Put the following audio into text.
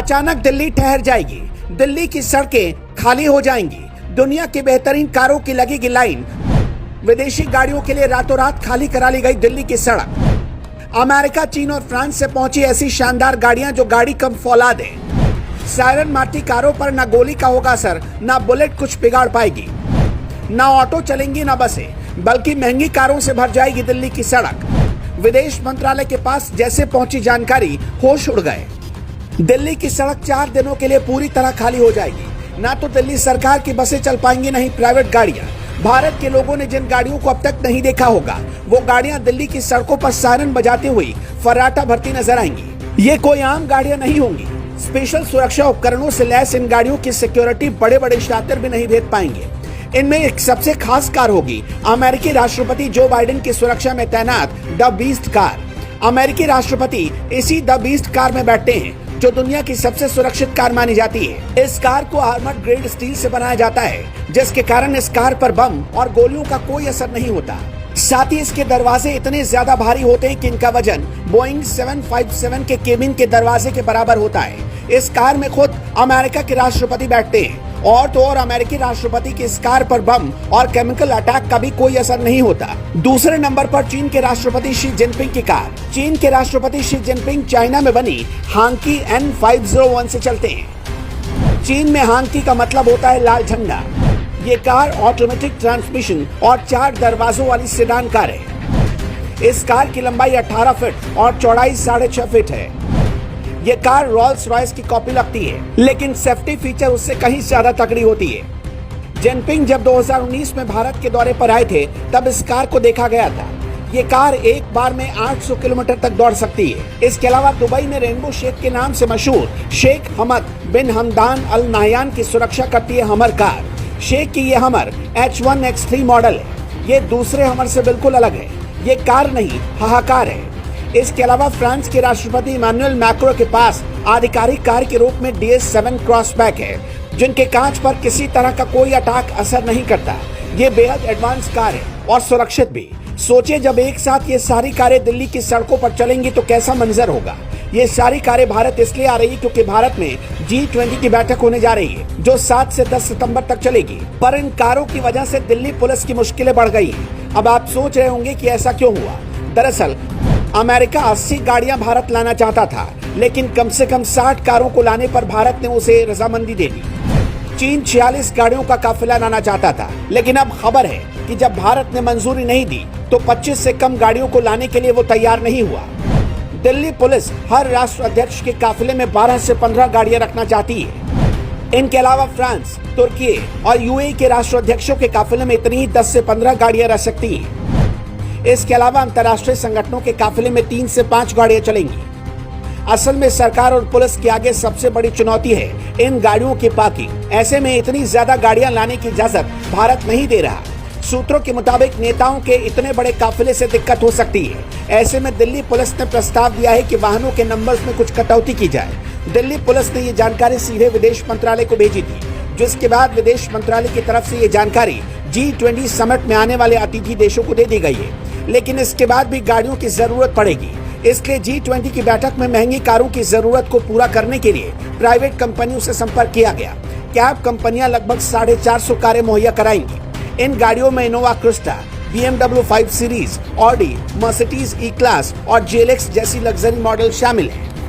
अचानक दिल्ली ठहर जाएगी, दिल्ली की सड़कें खाली हो जाएंगी, दुनिया की बेहतरीन कारों की लगेगी लाइन, विदेशी गाड़ियों के लिए रातों रात खाली करा ली गई दिल्ली की सड़क। अमेरिका, चीन और फ्रांस से पहुंची ऐसी शानदार गाड़ियां जो गाड़ी कम फौलाद है। सायरन मारती कारों पर न गोली का होगा असर, न बुलेट कुछ बिगाड़ पाएगी, न ऑटो चलेंगी न बसें, बल्कि महंगी कारों से भर जाएगी दिल्ली की सड़क। विदेश मंत्रालय के पास जैसे पहुंची जानकारी, होश उड़ गए। दिल्ली की सड़क 4 दिनों के लिए पूरी तरह खाली हो जाएगी। ना तो दिल्ली सरकार की बसें चल पाएंगी, नहीं प्राइवेट गाड़ियां। भारत के लोगों ने जिन गाड़ियों को अब तक नहीं देखा होगा, वो गाड़ियां दिल्ली की सड़कों पर सायरन बजाती हुई फर्राटा भरती नजर आएंगी। ये कोई आम गाड़ियां नहीं होंगी। स्पेशल सुरक्षा उपकरणों से लैस इन गाड़ियों की सिक्योरिटी बड़े बड़े शातिर भी नहीं भेद पाएंगे। इनमें एक सबसे खास कार होगी अमेरिकी राष्ट्रपति जो बाइडेन की सुरक्षा में तैनात द बीस्ट कार। अमेरिकी राष्ट्रपति इसी द बीस्ट कार में बैठते हैं, जो दुनिया की सबसे सुरक्षित कार मानी जाती है। इस कार को आर्मर्ड ग्रेड स्टील से बनाया जाता है, जिसके कारण इस कार पर बम और गोलियों का कोई असर नहीं होता। साथ ही इसके दरवाजे इतने ज्यादा भारी होते हैं कि इनका वजन बोइंग 757 के केबिन के दरवाजे के बराबर होता है। इस कार में खुद अमेरिका के राष्ट्रपति बैठते हैं, और तो और अमेरिकी राष्ट्रपति की इस कार पर बम और केमिकल अटैक का भी कोई असर नहीं होता। दूसरे नंबर पर चीन के राष्ट्रपति शी जिनपिंग की कार। चीन के राष्ट्रपति शी जिनपिंग चाइना में बनी हांकी N501 से चलते हैं। चीन में हांकी का मतलब होता है लाल झंडा। ये कार ऑटोमेटिक ट्रांसमिशन और 4 दरवाजों वाली सेडान कार है। इस कार की लंबाई 18 फीट और चौड़ाई 6.5 फीट है। ये कार रोल्स रॉयस की कॉपी लगती है, लेकिन सेफ्टी फीचर उससे कहीं ज्यादा तगड़ी होती है। जिनपिंग जब 2019 में भारत के दौरे पर आए थे, तब इस कार को देखा गया था। ये कार एक बार में 800 किलोमीटर तक दौड़ सकती है। इसके अलावा दुबई में रेनबो शेख के नाम से मशहूर शेख हमद बिन हमदान अल नाहयान की सुरक्षा करती है हमर कार। शेख की ये हमर H1X3 मॉडल है। ये दूसरे हमर से बिल्कुल अलग है। ये कार नहीं, हाहाकार है। इसके अलावा फ्रांस के राष्ट्रपति इमानुएल मैक्रो के पास आधिकारिक कार के रूप में DS7 क्रॉसबैक है, जिनके कांच पर किसी तरह का कोई अटैक असर नहीं करता। ये बेहद एडवांस कार है और सुरक्षित भी। सोचिए, जब एक साथ ये सारी कारें दिल्ली की सड़कों पर चलेंगी तो कैसा मंजर होगा। ये सारी कारें भारत इसलिए आ रही है क्योंकि भारत में G20 की बैठक होने जा रही है, जो 7 से 10 सितंबर तक चलेगी। पर इन कारों की वजह से दिल्ली पुलिस की मुश्किलें बढ़ गई हैं। अब आप सोच रहे होंगे कि ऐसा क्यों हुआ। दरअसल अमेरिका 80 गाड़ियां भारत लाना चाहता था, लेकिन कम से कम 60 कारों को लाने पर भारत ने उसे रजामंदी दे दी। चीन 46 गाड़ियों का काफिला लाना चाहता था, लेकिन अब खबर है कि जब भारत ने मंजूरी नहीं दी तो 25 से कम गाड़ियों को लाने के लिए वो तैयार नहीं हुआ। दिल्ली पुलिस हर राष्ट्र अध्यक्ष के काफिले में 12 से 15 गाड़ियां रखना चाहती है। इनके अलावा फ्रांस, तुर्की और UAE के राष्ट्राध्यक्षों के काफिले में इतनी ही 10 से 15 गाड़ियां रह सकती हैं। इसके अलावा अंतर्राष्ट्रीय संगठनों के काफिले में 3 से 5 गाड़ियां चलेंगी। असल में सरकार और पुलिस के आगे सबसे बड़ी चुनौती है इन गाड़ियों की पार्किंग। ऐसे में इतनी ज्यादा गाड़ियां लाने की इजाजत भारत नहीं दे रहा। सूत्रों के मुताबिक नेताओं के इतने बड़े काफिले से दिक्कत हो सकती है। ऐसे में दिल्ली पुलिस ने प्रस्ताव दिया है कि वाहनों के नंबर्स में कुछ कटौती की जाए। दिल्ली पुलिस ने ये जानकारी सीधे विदेश मंत्रालय को भेजी थी, जिसके बाद विदेश मंत्रालय की तरफ से ये जानकारी G20 समिट में आने वाले अतिथि देशों को दे दी गई है। लेकिन इसके बाद भी गाड़ियों की जरूरत पड़ेगी। इसलिए G20 की बैठक में महंगी कारों की जरूरत को पूरा करने के लिए प्राइवेट कंपनियों से संपर्क किया गया। कैब कंपनियां लगभग 450 कारें मुहैया कराएंगी। इन गाड़ियों में Innova Crysta, BMW 5 series, Audi, Mercedes E-क्लास और JLX जैसी लग्जरी मॉडल शामिल हैं।